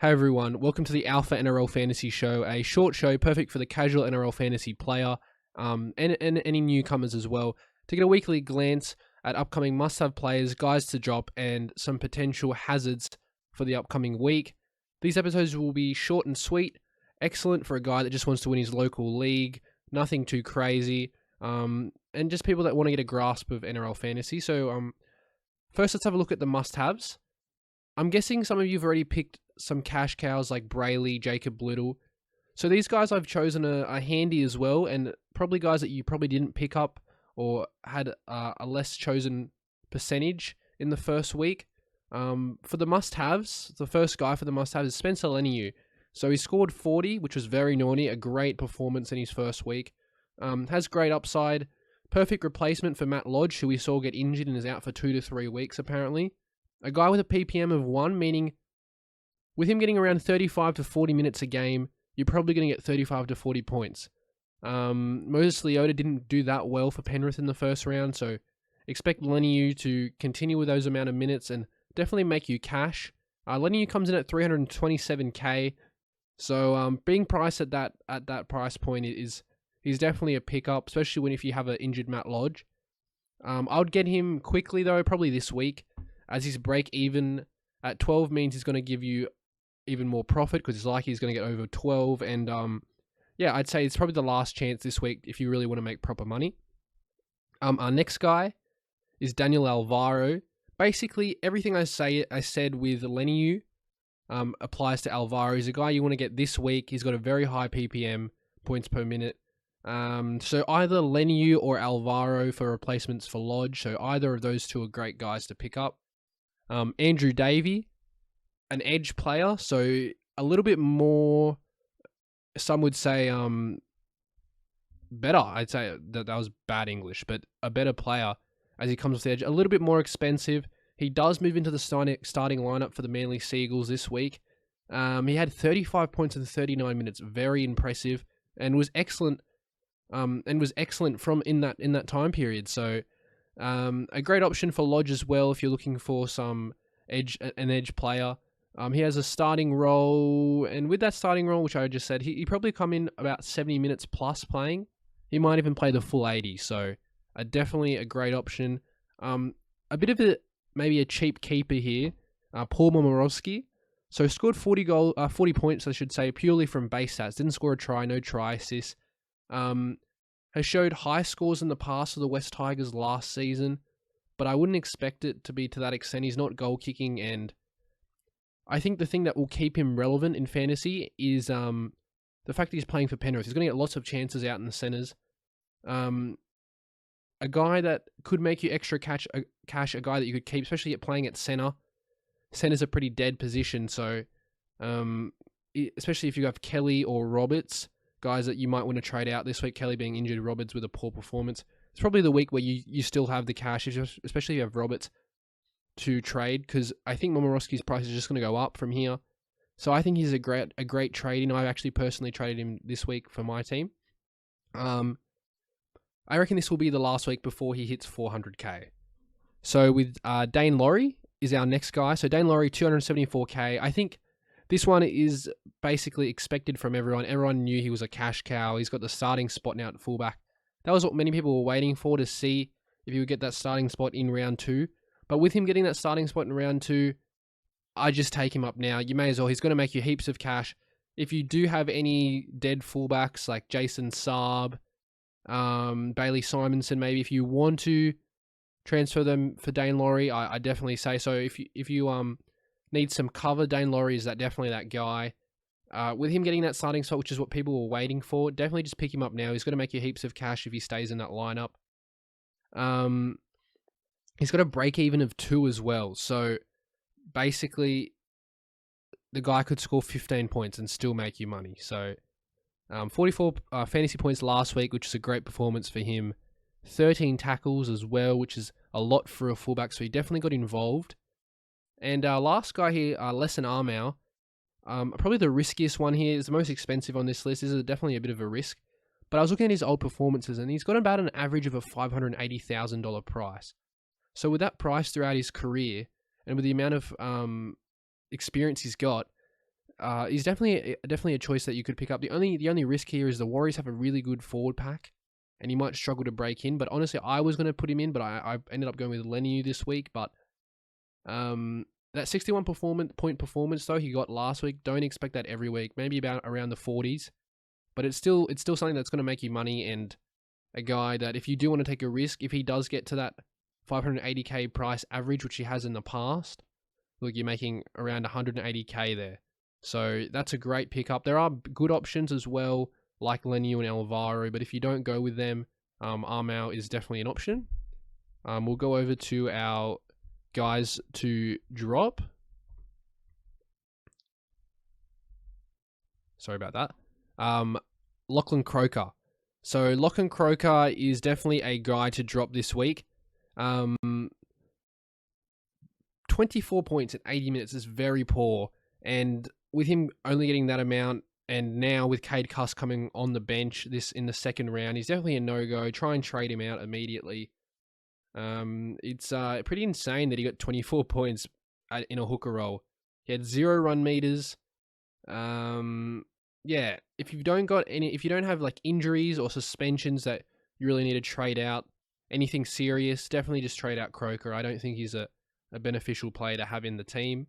Hey everyone, welcome to the Alpha NRL Fantasy Show, a short show perfect for the casual NRL fantasy player and any newcomers as well, to get a weekly glance at upcoming must-have players, guys to drop, and some potential hazards for the upcoming week. These episodes will be short and sweet, excellent for a guy that just wants to win his local league, nothing too crazy, and just people that want to get a grasp of NRL fantasy. So first let's have a look at the must-haves. I'm guessing some of you have already picked some cash cows like Brayley, Jacob Little. So these guys I've chosen are handy as well, and probably guys that you probably didn't pick up or had a less chosen percentage in the first week. For the must-haves, the first guy for the must-haves is Spencer Leniew. So he scored 40, which was very naughty, a great performance in his first week. Has great upside, perfect replacement for MacLeod, who we saw get injured and is out for 2 to 3 weeks apparently. A guy with a PPM of 1, meaning with him getting around 35 to 40 minutes a game, you're probably going to get 35 to 40 points. Moses Leota didn't do that well for Penrith in the first round, so expect Leniew to continue with those amount of minutes and definitely make you cash. Leniew comes in at 327k, so being priced at that price point is definitely a pickup, especially if you have an injured MacLeod. I would get him quickly though, probably this week, as his break even at 12 means he's going to give you even more profit because it's likely he's going to get over 12. And yeah, I'd say it's probably the last chance this week if you really want to make proper money. Our next guy is Daniel Alvaro. Basically, everything I said with Leniew applies to Alvaro. He's a guy you want to get this week. He's got a very high PPM, points per minute. So either Leniew or Alvaro for replacements for Lodge. So either of those two are great guys to pick up. Andrew Davey, an edge player, so a little bit more, some would say, better. I'd say that was bad English, but a better player as he comes off the edge. A little bit more expensive. He does move into the starting lineup for the Manly Seagulls this week. He had 35 points in 39 minutes, very impressive, and was excellent. From in that time period. So a great option for Lodge as well if you're looking for an edge player. He has a starting role, and with that starting role, which I just said, he probably come in about 70 minutes plus playing. He might even play the full 80, so definitely a great option. A bit of maybe a cheap keeper here, Paul Morowski. So scored 40 points, I should say, purely from base stats. Didn't score a try, no try assists. Has showed high scores in the past for the West Tigers last season, but I wouldn't expect it to be to that extent. He's not goal kicking, and I think the thing that will keep him relevant in fantasy is the fact that he's playing for Penrith. He's going to get lots of chances out in the centres. A guy that could make you extra cash, a guy that you could keep, especially playing at centre. Centre's a pretty dead position, so especially if you have Kelly or Roberts, guys that you might want to trade out this week, Kelly being injured, Roberts with a poor performance. It's probably the week where you still have the cash, especially if you have Roberts to trade, because I think Morowski's price is just going to go up from here. So I think he's a great trade. I've actually personally traded him this week for my team. I reckon this will be the last week before he hits 400k. So with Dane Laurie is our next guy. So Dane Laurie, 274k. I think this one is basically expected from everyone. Everyone knew he was a cash cow. He's got the starting spot now at fullback. That was what many people were waiting for, to see if he would get that starting spot in round 2. But with him getting that starting spot in round 2, I just take him up now. You may as well. He's going to make you heaps of cash. If you do have any dead fullbacks like Jason Saab, Bailey Simonson, maybe if you want to transfer them for Dane Laurie, I definitely say so. If you need some cover, Dane Laurie is definitely that guy. With him getting that starting spot, which is what people were waiting for, definitely just pick him up now. He's going to make you heaps of cash if he stays in that lineup. He's got a break even of 2 as well. So basically, the guy could score 15 points and still make you money. So 44 fantasy points last week, which is a great performance for him. 13 tackles as well, which is a lot for a fullback. So he definitely got involved. And our last guy here, Lesson Armour, probably the riskiest one here, is the most expensive on this list. This is definitely a bit of a risk. But I was looking at his old performances, and he's got about an average of a $580,000 price. So with that price throughout his career, and with the amount of experience he's got, he's definitely a choice that you could pick up. The only risk here is the Warriors have a really good forward pack, and he might struggle to break in. But honestly, I was going to put him in, but I ended up going with Leniew this week. But that 61 point performance though he got last week, don't expect that every week. Maybe about around the 40s, but it's still something that's going to make you money, and a guy that if you do want to take a risk, if he does get to that 580k price average, which he has in the past, look, you're making around 180k there. So that's a great pickup. There are good options as well, like Leniew and Alvaro, but if you don't go with them, Armau is definitely an option. We'll go over to our guys to drop. Sorry about that. Lachlan Croaker. So Lachlan Croaker is definitely a guy to drop this week. 24 points in 80 minutes is very poor, and with him only getting that amount, and now with Cade Cuss coming on the bench in the second round, he's definitely a no-go. Try and trade him out immediately. It's pretty insane that he got 24 points in a hooker role. He had 0 run meters. Yeah, if you don't have like injuries or suspensions that you really need to trade out, anything serious, definitely just trade out Croaker. I don't think he's a beneficial player to have in the team.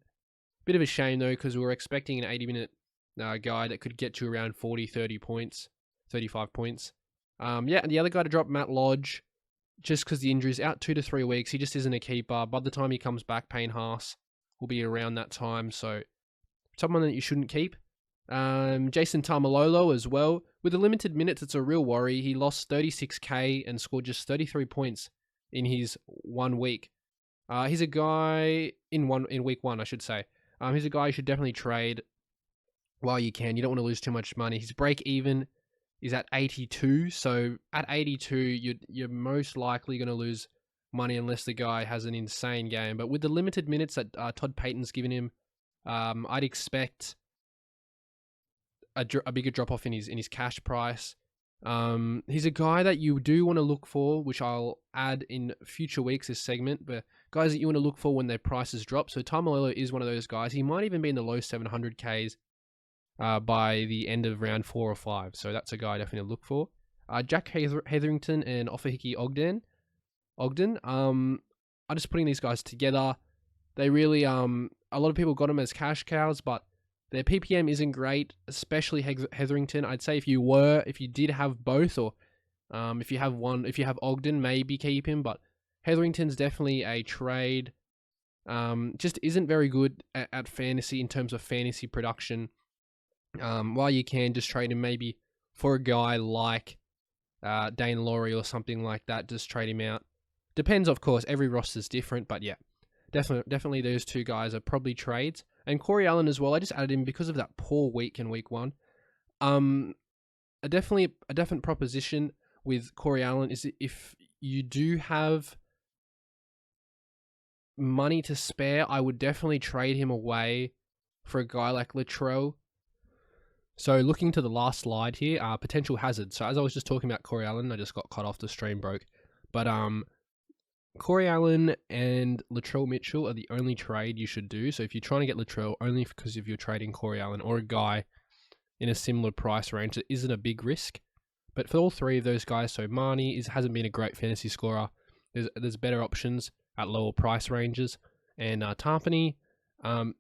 Bit of a shame though, because we were expecting an 80-minute guy that could get to around 40, 30 points, 35 points. Yeah, and the other guy to drop, MacLeod, just because the injury's out 2 to 3 weeks. He just isn't a keeper. By the time he comes back, Payne Haas will be around that time, so someone that you shouldn't keep. Jason Tamalo as well. With the limited minutes, it's a real worry. He lost 36k and scored just 33 points in his 1 week. He's a guy in week 1, I should say. He's a guy you should definitely trade while you can. You don't want to lose too much money. His break even is at 82, so at 82, you're most likely going to lose money unless the guy has an insane game. But with the limited minutes that Todd Payton's given him, I'd expect a bigger drop off in his cash price. He's a guy that you do want to look for, which I'll add in future weeks, this segment, but guys that you want to look for when their prices drop. So Tamalo is one of those guys. He might even be in the low 700Ks by the end of round 4 or 5. So that's a guy I definitely look for. Jack Hetherington and Ofahiki Ogden. I'm just putting these guys together. They really, a lot of people got them as cash cows, but their PPM isn't great, especially Hetherington. I'd say if you did have both, or if you have Ogden, maybe keep him, but Hetherington's definitely a trade. Just isn't very good at fantasy in terms of fantasy production. While you can just trade him maybe for a guy like Dane Laurie or something like that, just trade him out. Depends, of course, every roster's different, but yeah, definitely those two guys are probably trades. And Corey Allen as well, I just added him because of that poor week in week 1. A definite proposition with Corey Allen is if you do have money to spare, I would definitely trade him away for a guy like Latrell. So looking to the last slide here, potential hazard. So as I was just talking about Corey Allen, I just got cut off, the stream broke. But Corey Allen and Latrell Mitchell are the only trade you should do. So if you're trying to get Latrell, only because if you're trading Corey Allen or a guy in a similar price range, it isn't a big risk. But for all three of those guys, so Marnie hasn't been a great fantasy scorer. There's better options at lower price ranges. And Tarpany,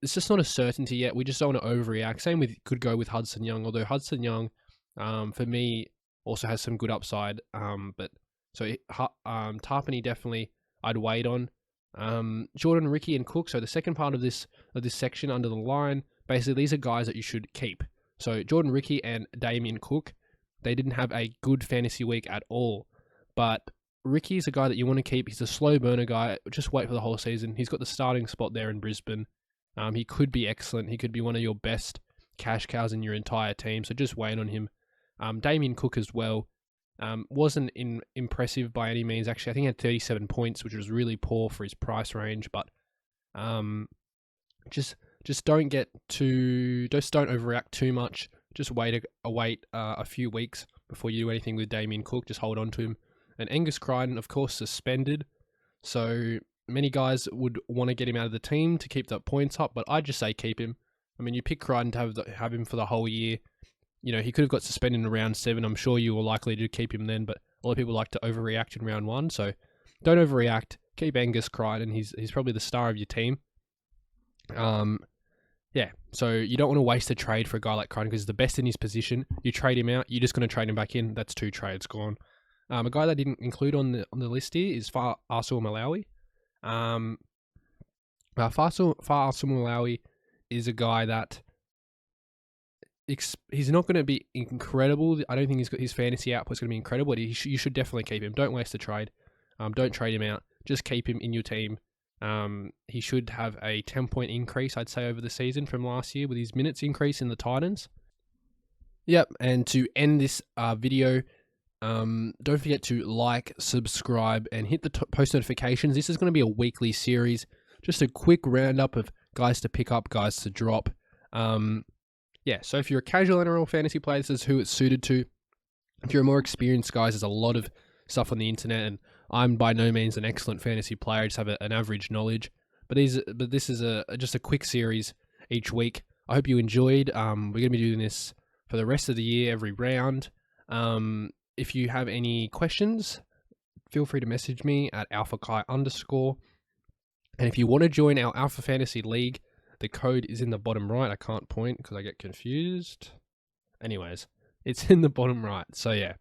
it's just not a certainty yet. We just don't want to overreact. Same could go with Hudson Young, although Hudson Young, for me, also has some good upside. But so Tarpany definitely I'd wait on. Jordan, Ricky, and Cook. So the second part of this section under the line, basically these are guys that you should keep. So Jordan, Ricky, and Damien Cook, they didn't have a good fantasy week at all. But Ricky's a guy that you want to keep. He's a slow burner guy. Just wait for the whole season. He's got the starting spot there in Brisbane. He could be excellent. He could be one of your best cash cows in your entire team. So just wait on him. Damien Cook as well. Wasn't impressive by any means. Actually, I think he had 37 points, which was really poor for his price range. But just don't overreact too much. Just wait a few weeks before you do anything with Damien Cook. Just hold on to him. And Angus Crichton, of course, suspended. So many guys would want to get him out of the team to keep the points up, but I'd just say keep him. I mean, you pick Crichton to have him for the whole year. You know, he could have got suspended in round 7. I'm sure you were likely to keep him then, but a lot of people like to overreact in round 1, so don't overreact. Keep Angus Crichton. He's probably the star of your team. Yeah, so you don't want to waste a trade for a guy like Crichton because he's the best in his position. You trade him out, you're just going to trade him back in. That's 2 trades gone. A guy that I didn't include on the list here is Faisal Malawi. Faisal Malawi is a guy that he's not going to be incredible. I don't think his fantasy output is going to be incredible, but you should definitely keep him. Don't waste a trade. Don't trade him out. Just keep him in your team. He should have a 10-point increase, I'd say, over the season from last year with his minutes increase in the Titans. Yep, and to end this video, don't forget to like, subscribe, and hit the post notifications. This is going to be a weekly series. Just a quick roundup of guys to pick up, guys to drop. Yeah, so if you're a casual NRL fantasy player, this is who it's suited to. If you're a more experienced guy, there's a lot of stuff on the internet, and I'm by no means an excellent fantasy player. I just have an average knowledge. But this is just a quick series each week. I hope you enjoyed. We're going to be doing this for the rest of the year, every round. If you have any questions, feel free to message me at alphakai_. And if you want to join our Alpha Fantasy League, the code is in the bottom right. I can't point because I get confused. Anyways, it's in the bottom right. So yeah.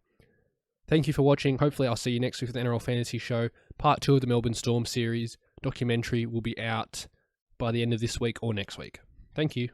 Thank you for watching. Hopefully I'll see you next week with the NRL Fantasy Show. Part 2 of the Melbourne Storm series. Documentary will be out by the end of this week or next week. Thank you.